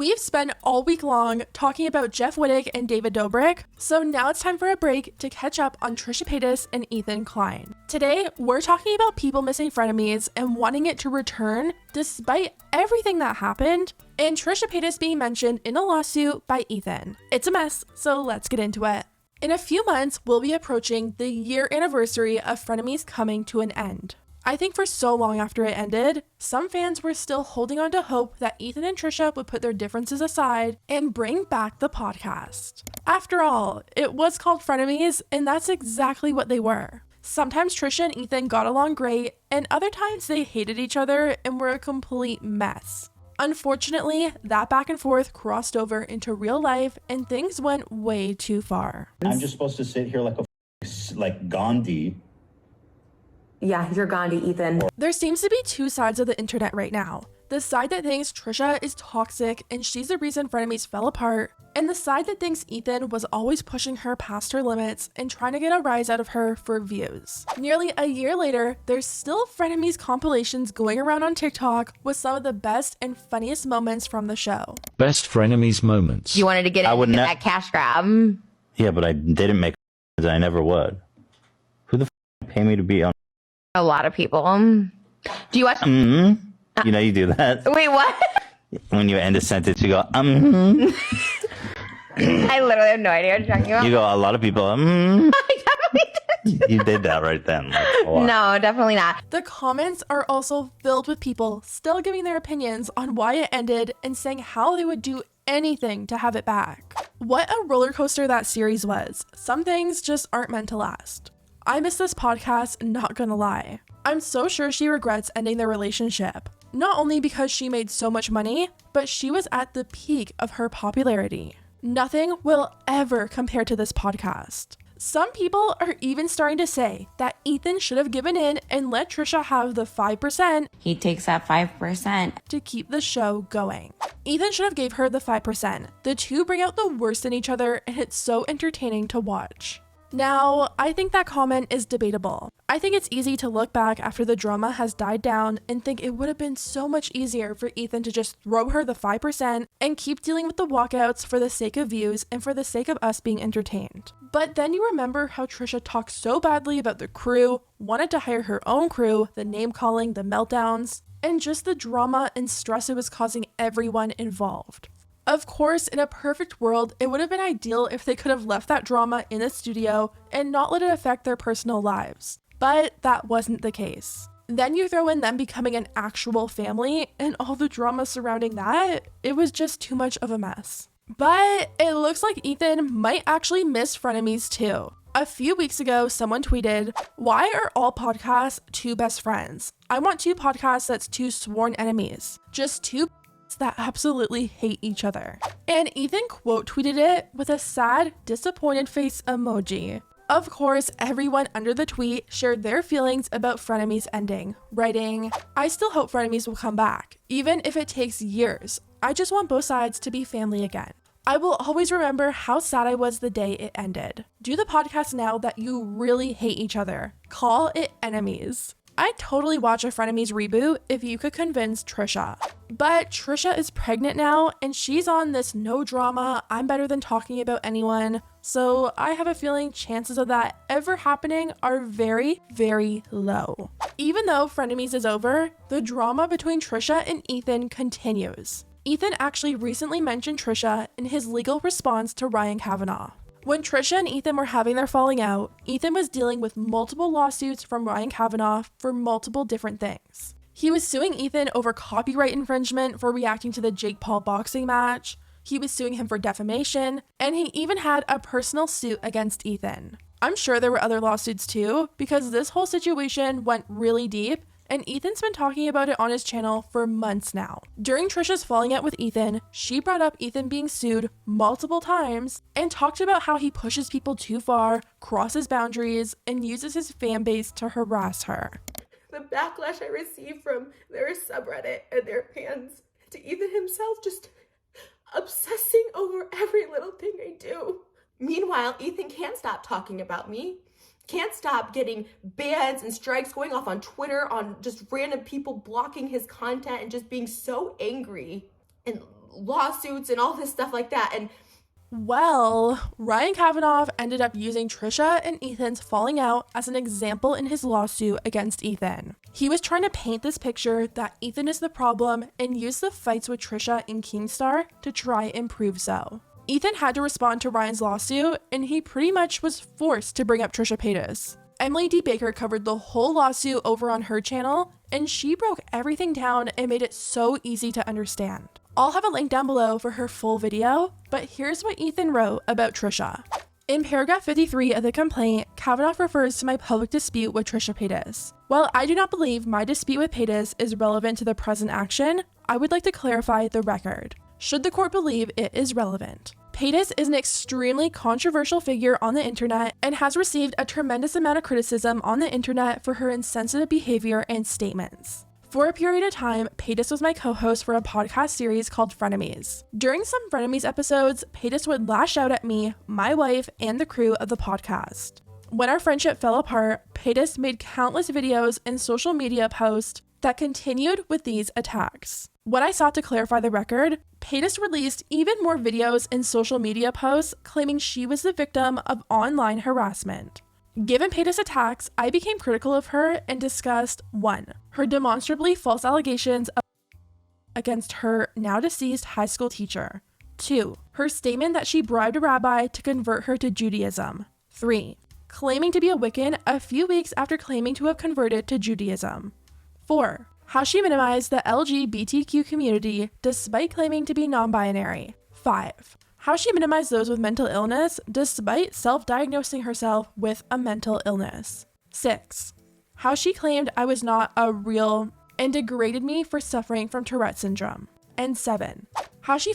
We've spent all week long talking about Jeff Wittig and David Dobrik, so now it's time for a break to catch up on Trisha Paytas and Ethan Klein. Today, we're talking about people missing frenemies and wanting it to return despite everything that happened, and Trisha Paytas being mentioned in a lawsuit by Ethan. It's a mess, so let's get into it. In a few months, we'll be approaching the year anniversary of Frenemies coming to an end. I think for so long after it ended, some fans were still holding on to hope that Ethan and Trisha would put their differences aside and bring back the podcast. After all, it was called Frenemies, and that's exactly what they were. Sometimes Trisha and Ethan got along great, and other times they hated each other and were a complete mess. Unfortunately, that back and forth crossed over into real life, and things went way too far. I'm just supposed to sit here like Gandhi. Yeah, you're Gandhi, Ethan. There seems to be two sides of the internet right now. The side that thinks Trisha is toxic and she's the reason frenemies fell apart, and the side that thinks Ethan was always pushing her past her limits and trying to get a rise out of her for views. Nearly a year later, there's still frenemies compilations going around on TikTok with some of the best and funniest moments from the show. Best frenemies moments. You wanted to get into that cash grab. Yeah, but I didn't make and I never would. Who the pay me to be on? A lot of people. Do you watch? You know you do that. Wait, what? When you end a sentence, you go, I literally have no idea what you're talking about. You go, a lot of people, I definitely did. You did that right then. No, definitely not. The comments are also filled with people still giving their opinions on why it ended and saying how they would do anything to have it back. What a roller coaster that series was. Some things just aren't meant to last. I miss this podcast, not gonna lie. I'm so sure she regrets ending their relationship. Not only because she made so much money, but she was at the peak of her popularity. Nothing will ever compare to this podcast. Some people are even starting to say that Ethan should have given in and let Trisha have the 5%. He takes that 5%. To keep the show going. Ethan should have gave her the 5%. The two bring out the worst in each other, and it's so entertaining to watch. Now, I think that comment is debatable. I think it's easy to look back after the drama has died down and think it would have been so much easier for Ethan to just throw her the 5% and keep dealing with the walkouts for the sake of views and for the sake of us being entertained. But then you remember how Trisha talked so badly about the crew, wanted to hire her own crew, the name calling, the meltdowns, and just the drama and stress it was causing everyone involved. Of course, in a perfect world, it would have been ideal if they could have left that drama in the studio and not let it affect their personal lives. But that wasn't the case. Then you throw in them becoming an actual family and all the drama surrounding that, it was just too much of a mess. But it looks like Ethan might actually miss frenemies too. A few weeks ago, someone tweeted, "Why are all podcasts two best friends? I want two podcasts that's two sworn enemies. Just two that absolutely hate each other." And Ethan quote tweeted it with a sad, disappointed face emoji. Of course, everyone under the tweet shared their feelings about frenemies ending, writing, "I still hope frenemies will come back, even if it takes years. I just want both sides to be family again. I will always remember how sad I was the day it ended. Do the podcast now that you really hate each other. Call it enemies." I'd totally watch a Frenemies reboot if you could convince Trisha. But Trisha is pregnant now, and she's on this no drama, I'm better than talking about anyone, so I have a feeling chances of that ever happening are very, very low. Even though Frenemies is over, the drama between Trisha and Ethan continues. Ethan actually recently mentioned Trisha in his legal response to Ryan Kavanaugh. When Trisha and Ethan were having their falling out, Ethan was dealing with multiple lawsuits from Ryan Kavanaugh for multiple different things. He was suing Ethan over copyright infringement for reacting to the Jake Paul boxing match, he was suing him for defamation, and he even had a personal suit against Ethan. I'm sure there were other lawsuits too, because this whole situation went really deep, and Ethan's been talking about it on his channel for months now. During Trisha's falling out with Ethan, she brought up Ethan being sued multiple times and talked about how he pushes people too far, crosses boundaries, and uses his fan base to harass her. The backlash I received from their subreddit and their fans, to Ethan himself just obsessing over every little thing I do. Meanwhile, Ethan can't stop talking about me. Can't stop getting bans and strikes going off on Twitter on just random people blocking his content and just being so angry. And lawsuits and all this stuff like that. And well, Ryan Kavanaugh ended up using Trisha and Ethan's falling out as an example in his lawsuit against Ethan. He was trying to paint this picture that Ethan is the problem and use the fights with Trisha in Keemstar to try and prove so. Ethan had to respond to Ryan's lawsuit, and he pretty much was forced to bring up Trisha Paytas. Emily D. Baker covered the whole lawsuit over on her channel, and she broke everything down and made it so easy to understand. I'll have a link down below for her full video, but here's what Ethan wrote about Trisha. In paragraph 53 of the complaint, Kavanaugh refers to my public dispute with Trisha Paytas. While I do not believe my dispute with Paytas is relevant to the present action, I would like to clarify the record, should the court believe it is relevant. Paytas is an extremely controversial figure on the internet and has received a tremendous amount of criticism on the internet for her insensitive behavior and statements. For a period of time, Paytas was my co-host for a podcast series called Frenemies. During some Frenemies episodes, Paytas would lash out at me, my wife, and the crew of the podcast. When our friendship fell apart, Paytas made countless videos and social media posts that continued with these attacks. When I sought to clarify the record, Paytas released even more videos and social media posts claiming she was the victim of online harassment. Given Paytas' attacks, I became critical of her and discussed 1. Her demonstrably false allegations against her now deceased high school teacher. 2. Her statement that she bribed a rabbi to convert her to Judaism. 3. Claiming to be a Wiccan a few weeks after claiming to have converted to Judaism. 4. How she minimized the LGBTQ community despite claiming to be non-binary. 5. How she minimized those with mental illness despite self-diagnosing herself with a mental illness. 6. How she claimed I was not a real and degraded me for suffering from Tourette syndrome. And 7. How she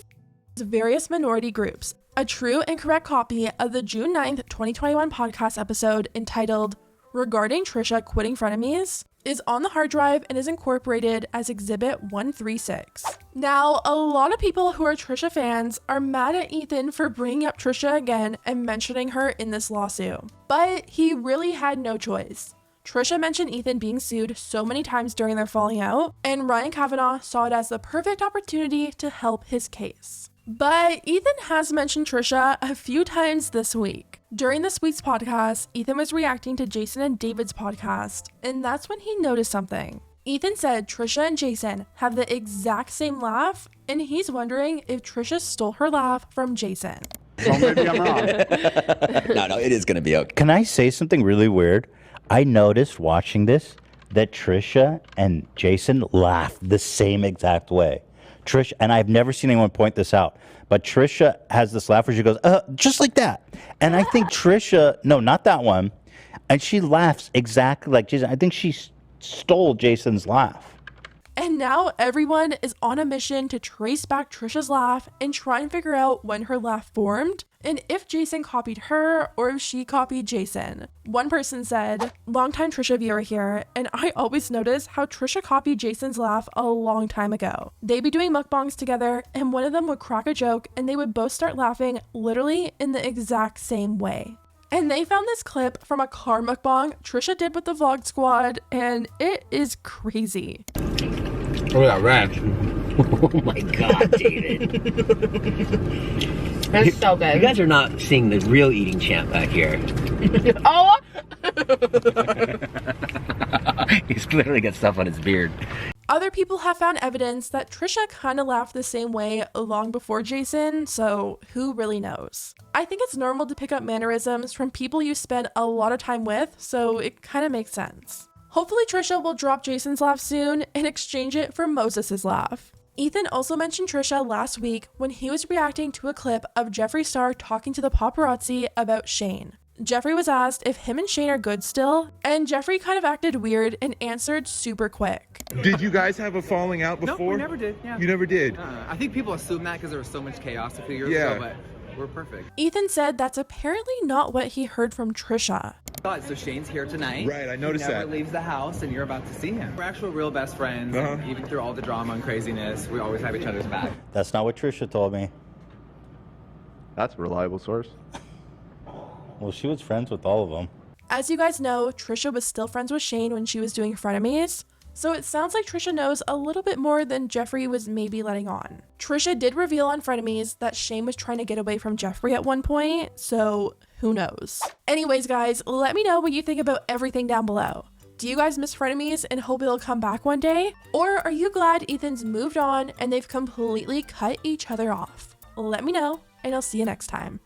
various minority groups, a true and correct copy of the June 9th, 2021 podcast episode entitled Regarding Trisha Quitting Frenemies is on the hard drive and is incorporated as Exhibit 136. Now, a lot of people who are Trisha fans are mad at Ethan for bringing up Trisha again and mentioning her in this lawsuit, but he really had no choice. Trisha mentioned Ethan being sued so many times during their falling out, and Ryan Kavanaugh saw it as the perfect opportunity to help his case. But Ethan has mentioned Trisha a few times this week. During this week's podcast, Ethan was reacting to Jason and David's podcast, and that's when he noticed something. Ethan said Trisha and Jason have the exact same laugh, and he's wondering if Trisha stole her laugh from Jason. So maybe I'm wrong. No, it is going to be okay. Can I say something really weird? I noticed watching this that Trisha and Jason laugh the same exact way. Trisha, and I've never seen anyone point this out, but Trisha has this laugh where she goes, just like that. And I think Trisha, no, not that one. And she laughs exactly like Jason. I think she stole Jason's laugh. And now everyone is on a mission to trace back Trisha's laugh and try and figure out when her laugh formed and if Jason copied her or if she copied Jason. One person said, longtime Trisha viewer here, and I always notice how Trisha copied Jason's laugh a long time ago. They'd be doing mukbangs together and one of them would crack a joke and they would both start laughing literally in the exact same way. And they found this clip from a car mukbang Trisha did with the Vlog Squad, and it is crazy. Look at that ranch. Oh my God, David. That's so good. You guys are not seeing the real eating champ back here. Oh! He's clearly got stuff on his beard. Other people have found evidence that Trisha kind of laughed the same way long before Jason, so who really knows? I think it's normal to pick up mannerisms from people you spend a lot of time with, so it kind of makes sense. Hopefully Trisha will drop Jason's laugh soon and exchange it for Moses' laugh. Ethan also mentioned Trisha last week when he was reacting to a clip of Jeffree Star talking to the paparazzi about Shane. Jeffree was asked if him and Shane are good still, and Jeffree kind of acted weird and answered super quick. Did you guys have a falling out before? No, we never did. Yeah. You never did? I think people assume that because there was so much chaos a few years ago, but we're perfect. Ethan said that's apparently not what he heard from Trisha. So Shane's here tonight. Right, I noticed that. He never leaves the house, and you're about to see him. We're actual real best friends. And even through all the drama and craziness, we always have each other's back. That's not what Trisha told me. That's a reliable source. Well, she was friends with all of them. As you guys know, Trisha was still friends with Shane when she was doing Frenemies, So it sounds like Trisha knows a little bit more than Jeffree was maybe letting on. Trisha did reveal on Frenemies that Shane was trying to get away from Jeffree at one point, so who knows? Anyways, guys, let me know what you think about everything down below. Do you guys miss Frenemies and hope it'll come back one day? Or are you glad Ethan's moved on and they've completely cut each other off? Let me know, and I'll see you next time.